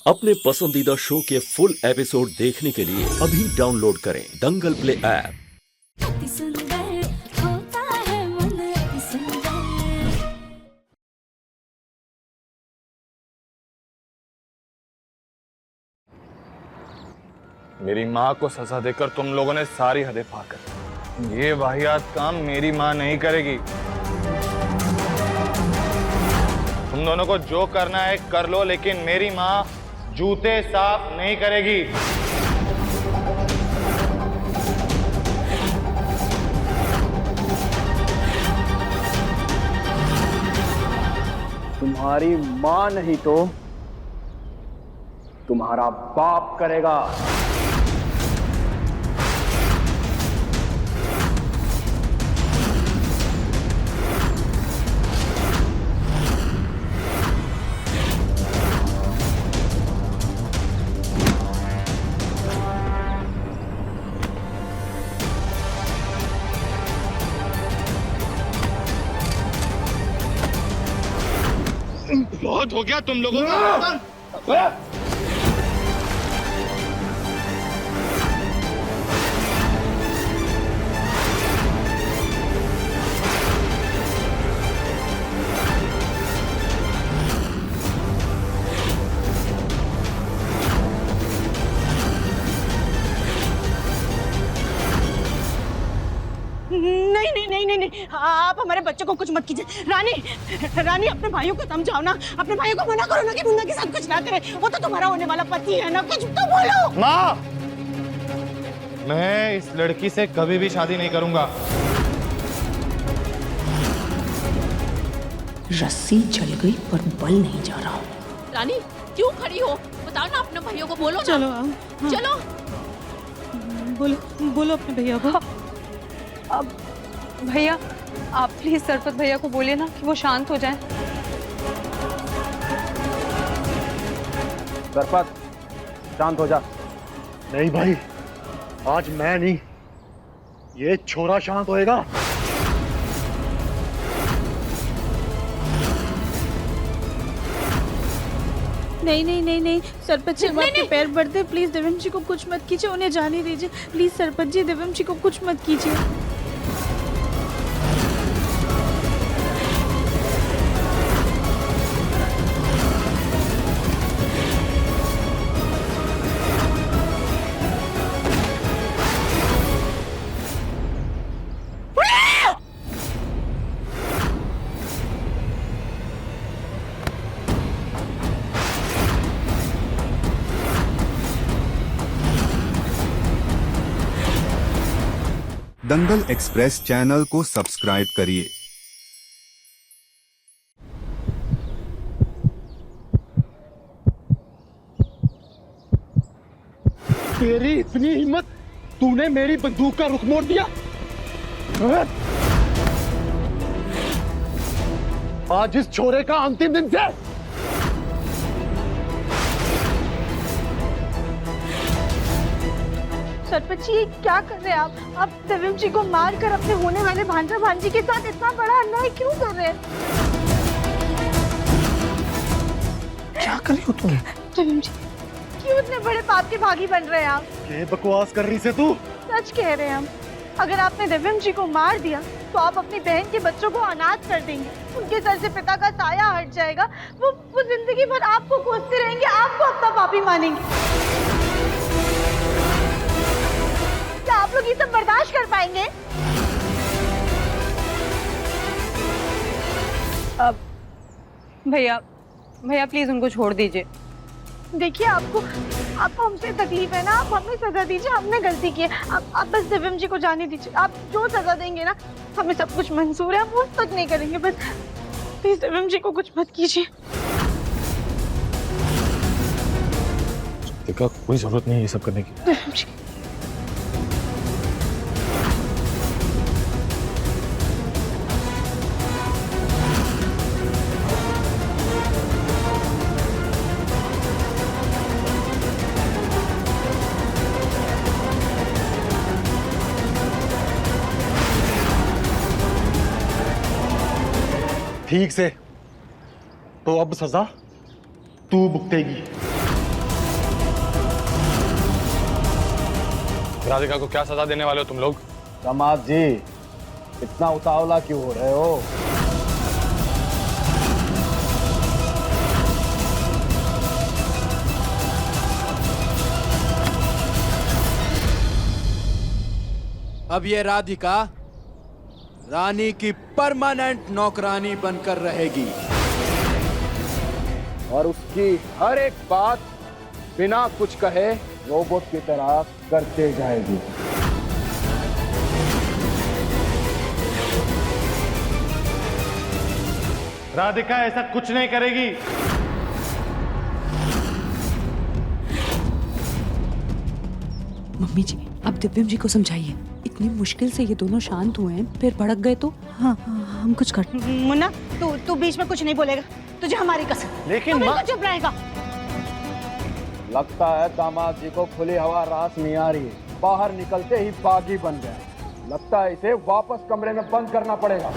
अपने पसंदीदा शो के फुल एपिसोड देखने के लिए अभी डाउनलोड करें दंगल प्ले ऐप। अति सुंदर होता है मन अति सुंदर। मेरी माँ को सजा देकर तुम लोगों ने सारी हदें पार कर दी। ये वाहियात काम मेरी माँ नहीं करेगी। तुम दोनों को जो करना है कर लो, लेकिन मेरी माँ जूते साफ नहीं करेगी। तुम्हारी माँ नहीं तो तुम्हारा बाप करेगा। बहुत हो गया तुम लोगों का। नहीं, आप हमारे बच्चों को कुछ मत कीजिए। रानी अपने भाइयों को समझाओ ना, अपने भाइयों को मना करो ना कि मुन्ना के साथ कुछ ना करे। वो तो तुम्हारा होने वाला पति है ना, कुछ तो बोलो। माँ, मैं इस लड़की से कभी भी शादी नहीं करूंगा। रस्सी जल गई पर बल नहीं जा रहा। रानी क्यों खड़ी हो? बताओ ना अपने भाइयों को, बोलो ना। चलो चलो बोलो अपने भैया को। अब भैया आप प्लीज सरपत भैया को बोलिए ना कि वो शांत हो जाएं। सरपत शांत हो जा। नहीं भाई, आज मैं नहीं, ये छोरा शांत होएगा। नहीं सरपंच जी, आपके पैर बढ़ते, प्लीज देवम जी को कुछ मत कीजिए, उन्हें जाने दीजिए प्लीज। सरपंच जी, देवम जी को कुछ मत कीजिए। दंगल एक्सप्रेस चैनल को सब्सक्राइब करिए। तेरी इतनी हिम्मत, तूने मेरी बंदूक का रुख मोड़ दिया। आज इस छोरे का अंतिम दिन थे। सरपंच जी, ये क्या कर रहे हैं आप देवम जी को मार कर अपने होने वाले भांजा भांजी के साथ इतना बड़ा अन्याय क्यों कर रहे हैं? क्या कर रही हो तुम? देवम जी, क्यों इतने बड़े पाप के भागी बन रहे हैं आप? ये बकवास कर रही से तू? सच कह रहे हैं हम। अगर आपने देवम जी को मार दिया तो आप अपनी बहन के बच्चों को अनाथ कर देंगे, उनके सर से पिता का साया हट जाएगा, वो जिंदगी भर आपको कोसते रहेंगे, आपको अपना पापी मानेंगे। क्या आप लोग ये सब बर्दाश्त कर पाएंगे? अब भैया प्लीज उनको छोड़ दीजिए। देखिए, आपको हमसे तकलीफ है ना, आप हमें सजा दीजिए, हमने गलती की है। आप बस दिव्यम जी को जाने दीजिए। आप जो सजा देंगे ना, हमें सब कुछ मंजूर है, हम उस तक नहीं करेंगे। बस प्लीज दिव्यम जी को कुछ मत कीजिए। देखा, कोई जरूरत नहीं है ये सब करने की। दिव्यम जी, ठीक से, तो अब सजा तू भुगतेगी। राधिका को क्या सजा देने वाले हो तुम लोग? दामाद जी, इतना उतावला क्यों हो रहे हो? अब ये राधिका रानी की परमानेंट नौकरानी बनकर रहेगी और उसकी हर एक बात बिना कुछ कहे रोबोट की तरह करते जाएगी। राधिका ऐसा कुछ नहीं करेगी। मम्मी जी, अब दिव्यम जी को समझाइए। इतनी मुश्किल से ये दोनों शांत हुए हैं, फिर भड़क गए तो हाँ हम कुछ कर। मुन्ना, तू बीच में कुछ नहीं बोलेगा, तुझे हमारी कसम। लेकिन तू बिल्कुल चुप रहेगा। लगता है दामाद जी को खुली हवा रास नहीं आ रही है। बाहर निकलते ही बागी बन गया। लगता है इसे वापस कमरे में बंद करना पड़ेगा।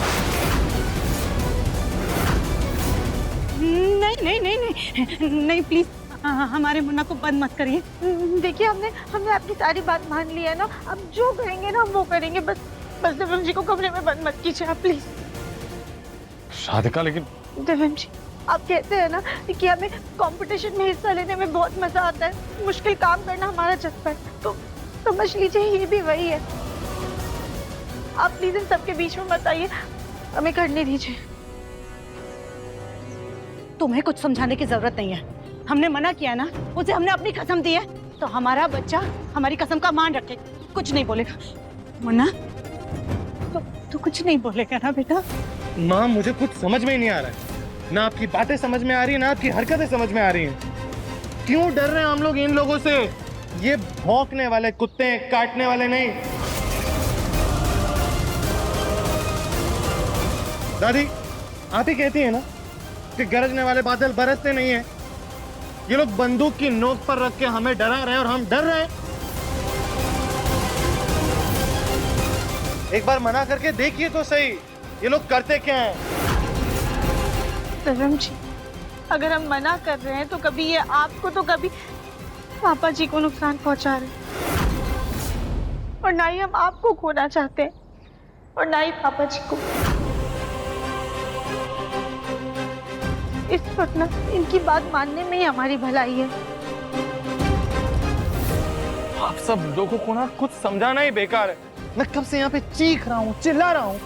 नहीं नहीं नहीं नहीं नहीं, प्लीज हमारे मुन्ना को बंद मत करिए। देखिए, हमने आपकी सारी बात मान ली है ना। अब जो कहेंगे ना हम वो करेंगे। बस दिव्यम जी को कमरे में बंद मत कीजिए आप, प्लीज। राधिका, लेकिन दिव्यम जी, आप कहते हैं ना कि हमें कंपटीशन में हिस्सा लेने में बहुत मजा आता है, मुश्किल काम करना हमारा जज्बा है, तो समझ लीजिए ये भी वही है। आप प्लीज इन सबके बीच में मत आइए, हमें करने दीजिए। तुम्हें कुछ समझाने की जरूरत नहीं है। हमने मना किया ना, उसे हमने अपनी कसम दी है, तो हमारा बच्चा हमारी कसम का मान रखे, कुछ नहीं बोलेगा। मुन्ना, तू कुछ नहीं बोलेगा ना बेटा? माँ, मुझे कुछ समझ में ही नहीं आ रहा है। ना आपकी बातें समझ में आ रही है, ना आपकी हरकतें समझ में आ रही हैं। क्यों डर रहे हैं हम लोग इन लोगों से? ये भौंकने वाले कुत्ते हैं, काटने वाले नहीं। दादी, आप ही कहती है ना कि गरजने वाले बादल बरसते नहीं है। ये लोग बंदूक की नोक पर रख के हमें डरा रहे हैं और हम डर रहे हैं। एक बार मना करके देखिए तो सही, ये लोग करते क्या हैं? दिव्यम जी, अगर हम मना कर रहे हैं तो कभी ये आपको तो कभी पापा जी को नुकसान पहुंचा रहे हैं, और ना ही हम आपको खोना चाहते हैं और ना ही पापा जी को। इस वक्त ना इनकी बात मानने में ही हमारी भलाई है। आप सब लोगों को ना कुछ समझाना ही बेकार है। मैं कब से यहाँ पे चीख रहा हूँ, चिल्ला रहा हूँ,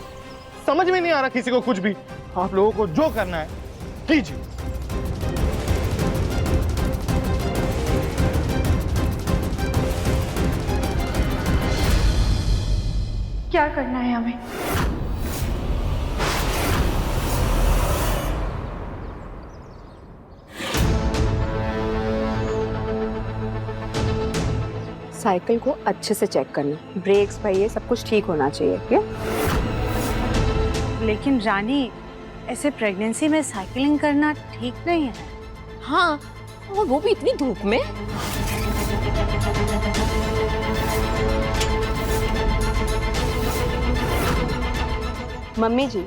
समझ में नहीं आ रहा किसी को कुछ भी। आप लोगों को जो करना है कीजिए। क्या करना है हमें? साइकिल को अच्छे से चेक करना, ब्रेक्स पहिए सब कुछ ठीक होना चाहिए। क्या? लेकिन रानी, ऐसे प्रेगनेंसी में साइकिलिंग करना ठीक नहीं है। हाँ, और वो भी इतनी धूप में। मम्मी जी,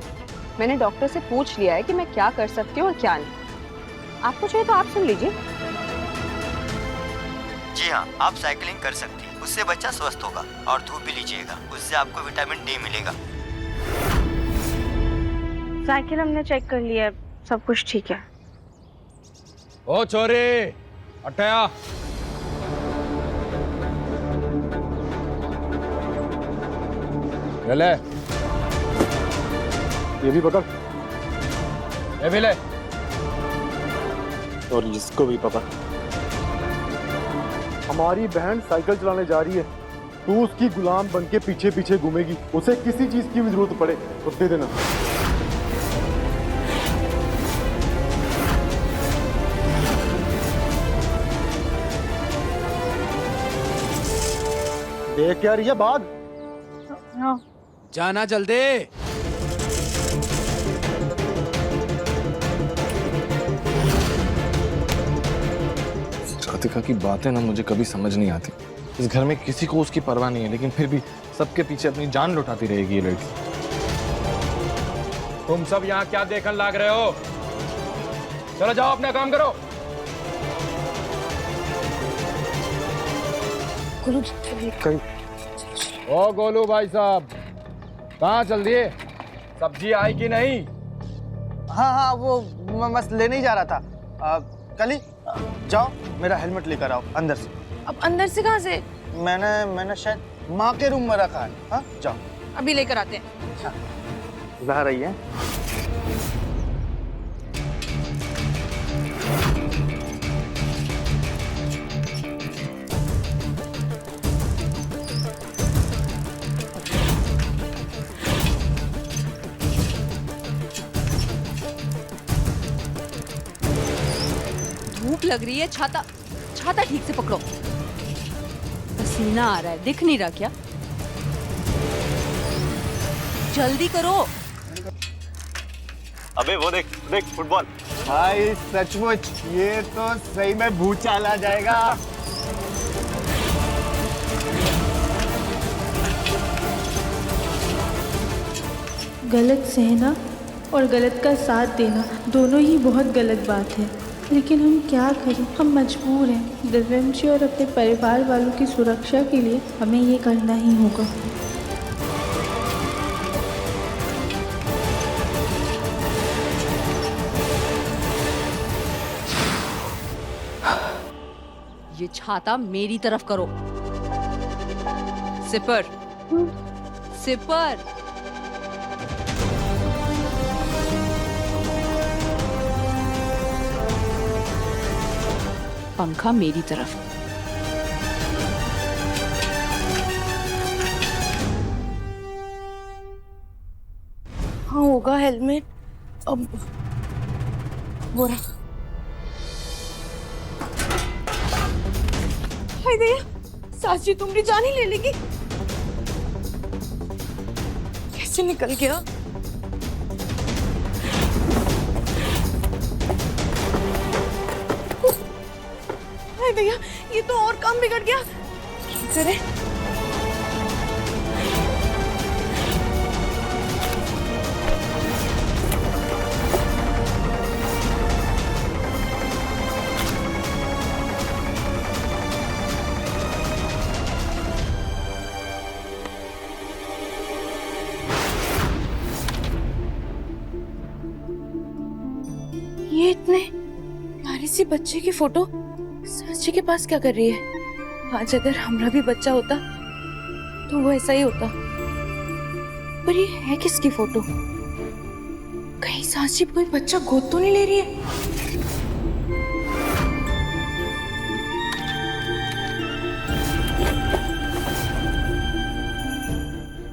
मैंने डॉक्टर से पूछ लिया है कि मैं क्या कर सकती हूँ और क्या नहीं। आपको चाहिए तो आप सुन लीजिए। जी हाँ, आप साइकिलिंग कर सकती हैं, उससे बच्चा स्वस्थ होगा। और धूप भी लीजिएगा, उससे आपको विटामिन डी मिलेगा। साइकिल हमने चेक कर लिया है, सब कुछ ठीक है। ओ छोरे, हटाया। ले, ये भी पकड़, ये भी ले। और इसको भी पकड़। हमारी बहन साइकिल चलाने जा रही है, तू उसकी गुलाम बन के पीछे पीछे घूमेगी। उसे किसी चीज की भी जरूरत पड़े तो दे देना। देख क्या रही है, भाग। जाना जल्दी। राधिका की बातें ना मुझे कभी समझ नहीं आती। इस घर में किसी को उसकी परवाह नहीं है, लेकिन फिर भी सबके पीछे अपनी जान लुटाती रहेगी ये लड़की। तुम सब यहाँ क्या देखने लग रहे हो? चलो जाओ, अपना काम करो। ओ गोलू भाई साहब, कहाँ चल दिए? सब्जी आई कि नहीं? हाँ हाँ, वो मैं बस लेने ही जा रहा था। कली जाओ, मेरा हेलमेट लेकर आओ अंदर से। अब अंदर से कहाँ से? मैंने शायद माँ के रूम में रखा है। हाँ जाओ, अभी लेकर आते हैं। अच्छा ला रही है। धूप लग रही है, छाता छाता ठीक से पकड़ो। पसीना आ रहा है, दिख नहीं रहा क्या? जल्दी करो। अबे वो देख देख फुटबॉल। भाई सचमुच ये तो सही में भूचाल आ जाएगा। गलत सहना और गलत का साथ देना दोनों ही बहुत गलत बात है, लेकिन हम क्या करें, हम मजबूर हैं। दिव्यम जी और अपने परिवार वालों की सुरक्षा के लिए हमें ये करना ही होगा। ये छाता मेरी तरफ करो। Sipper sipper. पंखा मेरी तरफ। हाँ होगा हेलमेट। अब वो रहा। हाय भैया, सास जी तुम्हारी जान ही ले लेगी। कैसे निकल गया? हाय भैया, ये तो और काम बिगड़ गया। क्या करें? ये इतने प्यारे सी बच्चे की फोटो सास जी के पास क्या कर रही है? आज अगर हमारा भी बच्चा होता तो वो ऐसा ही होता। पर ये है किसकी फोटो? कहीं सास जी कोई बच्चा गोद तो नहीं ले रही है?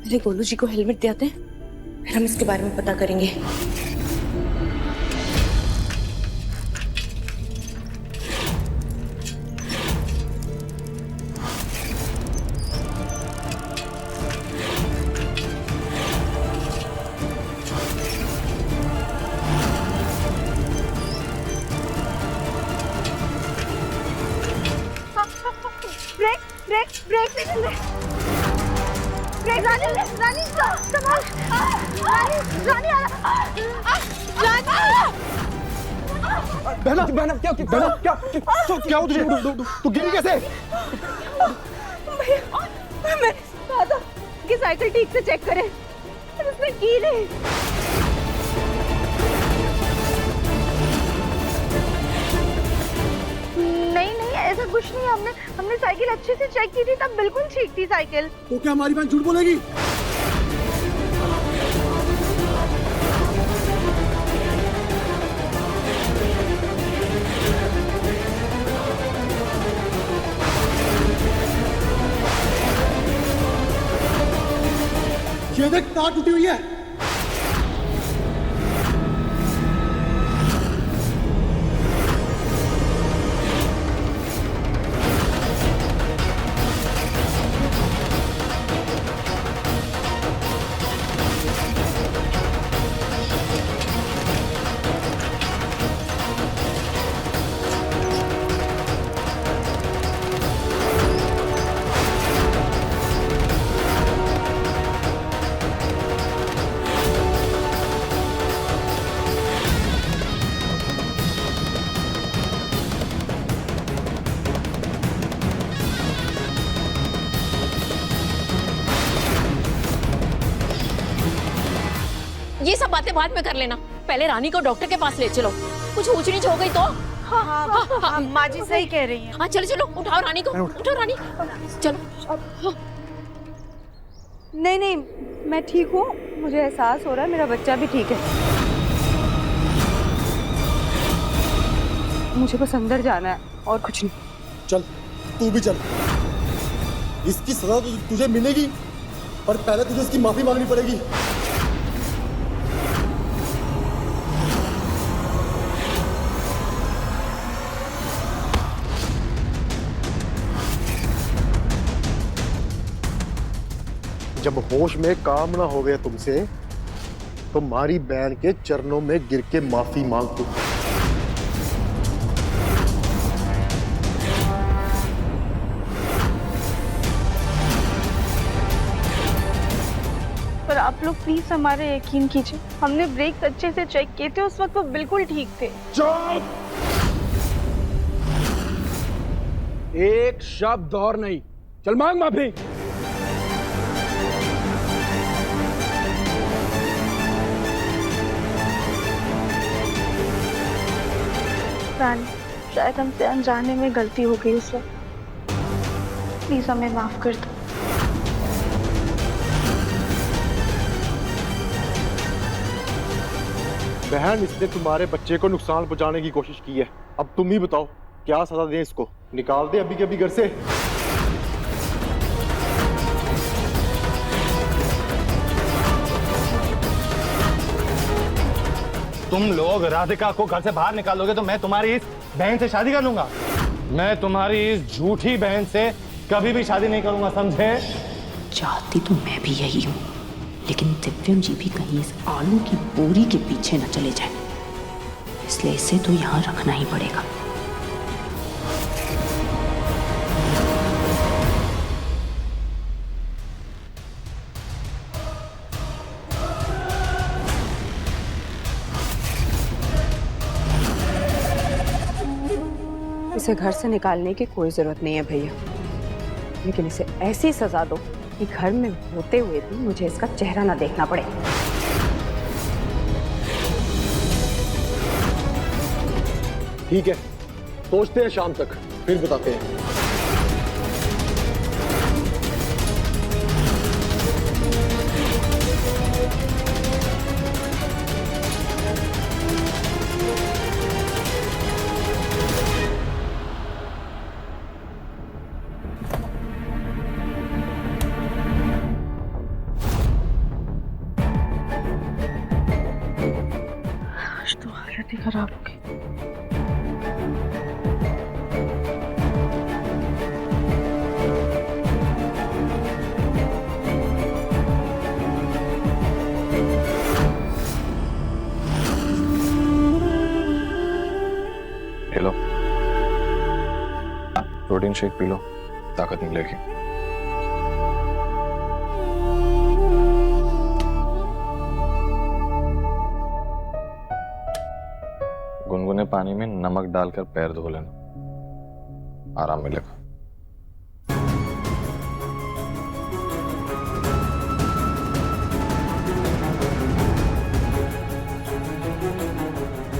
अरे गोलू जी को हेलमेट दे आते हैं, फिर हम इसके बारे में पता करेंगे। ब्रेक ब्रेक ब्रेक नहीं चल रहे। ब्रेक रानी रानी संभाल। रानी रानी रानी बहना बहना क्या बहना क्या क्या हुआ तुझे? तू गिरी कैसे? भैया मैं कहा था कि साइकिल ठीक से चेक करें, उसने की नहीं। नहीं नहीं ऐसा कुछ नहीं, हमने साइकिल अच्छे से चेक की थी, तब बिल्कुल ठीक थी साइकिल। तो क्या हमारी बहन झूठ बोलेगी? ये देख तार टूटी हुई है। ये सब बातें बाद में कर लेना, पहले रानी को डॉक्टर के पास ले चलो। कुछ ऊंच नीच हो गई तो। हाँ, माँ जी सही कह रही हैं। हाँ चलो चलो, उठाओ रानी को, उठाओ रानी, चलो। नहीं नहीं, मैं ठीक हूँ, मुझे एहसास हो रहा है मेरा बच्चा भी ठीक है। मुझे बस अंदर जाना है और कुछ नहीं। चल तू भी चल, इसकी सजा तो तुझे मिलेगी, पर पहले तुझे इसकी माफी मांगनी पड़ेगी। जब होश में काम ना हो गया तुमसे, तो मारी बहन के चरणों में गिर के माफी मांग तू। पर आप लोग प्लीज हमारे यकीन कीजिए, हमने ब्रेक अच्छे से चेक किए थे, उस वक्त वो बिल्कुल ठीक थे। चुप! एक शब्द और नहीं, चल मांग माफी। रानी, शायद हमसे अनजाने में गलती हो गई उस वक्त, प्लीज हमें माफ कर दो। बहन, इसने तुम्हारे बच्चे को नुकसान पहुंचाने की कोशिश की है, अब तुम ही बताओ क्या सजा दें इसको? निकाल दे अभी के अभी घर से। तुम लोग राधिका को घर से बाहर निकालोगे तो मैं तुम्हारी इस बहन से शादी कर लूंगा। मैं तुम्हारी इस झूठी बहन से कभी भी शादी नहीं करूंगा, समझे? चाहती तो मैं भी यही हूँ, लेकिन दिव्यम जी भी कहीं इस आलू की बोरी के पीछे न चले जाए, इसलिए इसे तो यहाँ रखना ही पड़ेगा। इसे घर से निकालने की कोई जरूरत नहीं है भैया, लेकिन इसे ऐसी सजा दो कि घर में होते हुए भी मुझे इसका चेहरा ना देखना पड़े। ठीक है, सोचते हैं शाम तक, फिर बताते हैं। तो हालत ही खराब हो गई। ले लो, प्रोटीन शेक पी लो, ताकत मिलेगी। गुनगुने पानी में नमक डालकर पैर धो लेना, आराम मिलेगा।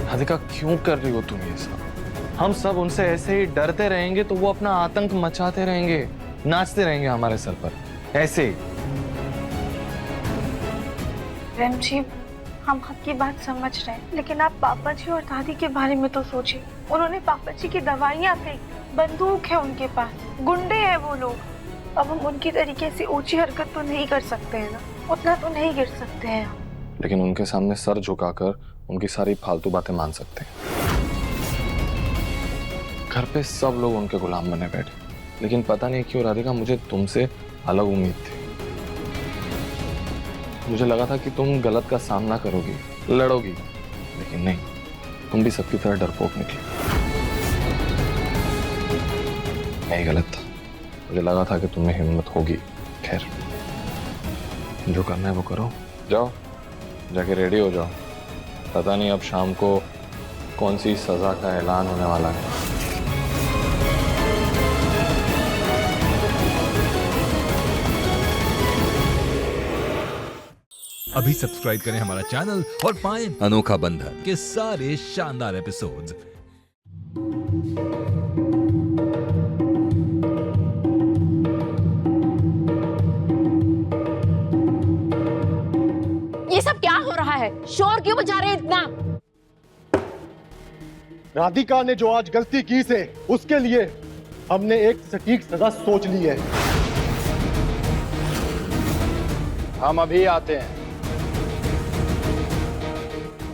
राधिका, क्यों कर रही हो तुम ये सब? हम सब उनसे ऐसे ही डरते रहेंगे तो वो अपना आतंक मचाते रहेंगे, नाचते रहेंगे हमारे सर पर ऐसे ही। प्रेम जी, हम आपकी बात समझ रहे हैं, लेकिन आप पापा जी और दादी के बारे में तो सोचिए। उन्होंने पापा जी की दवाइयाँ फेंक, बंदूक है उनके पास, गुंडे हैं वो लोग। अब हम उनकी तरीके से ऊंची हरकत तो नहीं कर सकते हैं ना, उतना तो नहीं गिर सकते हैं हम। लेकिन उनके सामने सर झुकाकर उनकी सारी फालतू बातें मान सकते हैं। घर पे सब लोग उनके गुलाम बने बैठे, लेकिन पता नहीं क्यों राधिका, मुझे तुमसे अलग उम्मीद थी। मुझे लगा था कि तुम गलत का सामना करोगी, लड़ोगी, लेकिन नहीं, तुम भी सबकी तरह डरपोक निकली। मैं ही गलत था, मुझे लगा था कि तुम्हें हिम्मत होगी। खैर, जो करना है वो करो, जाओ जाके रेडी हो जाओ। पता नहीं अब शाम को कौन सी सजा का ऐलान होने वाला है। अभी सब्सक्राइब करें हमारा चैनल और पाएं अनोखा बंधन के सारे शानदार एपिसोड्स। ये सब क्या हो रहा है? शोर क्यों मचा रहे हैं इतना? राधिका ने जो आज गलती की से उसके लिए हमने एक सटीक सजा सोच ली है। हम अभी आते हैं।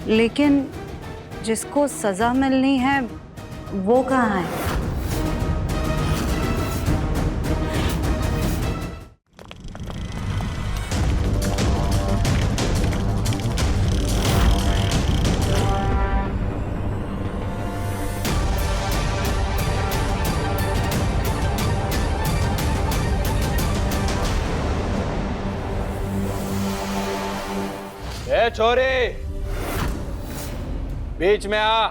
लेकिन जिसको सजा मिलनी है वो कहाँ है? ए छोरी, बीच में आ।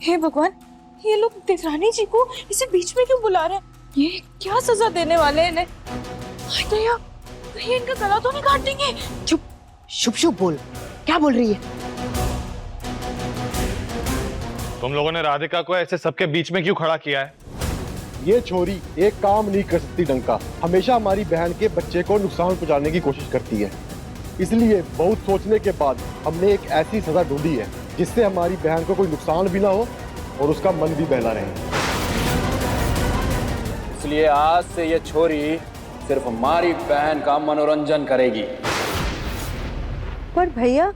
हे भगवान, ये लोग देवरानी जी को इसे बीच में क्यों बुला रहे हैं? ये क्या सजा देने वाले हैं इन्हें? हाय दया, कहीं इनका गला तो नहीं काट देंगे? चुप, शुभ शुभ बोल, क्या बोल रही है? तुम लोगों ने राधिका को ऐसे सबके बीच में क्यों खड़ा किया है? ये छोरी एक काम नहीं कर सकती डंका, हमेशा हमारी बहन के बच्चे को नुकसान पहुंचाने की कोशिश करती है। इसलिए बहुत सोचने के बाद हमने एक ऐसी सजा ढूंढी है जिससे हमारी बहन को कोई नुकसान भी ना हो और उसका मन भी बहला रहे। इसलिए आज से ये छोरी सिर्फ हमारी बहन का मनोरंजन करेगी। पर भैया,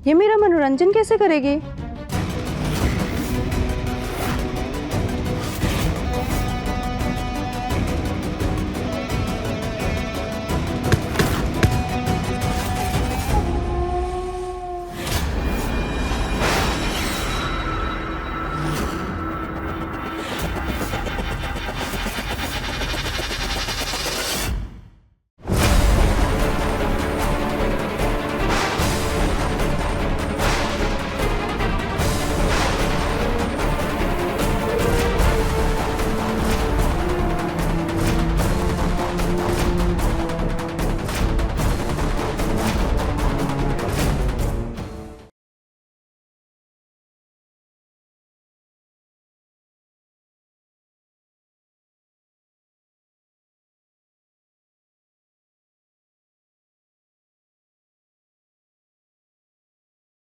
ये मेरा मनोरंजन कैसे करेगी?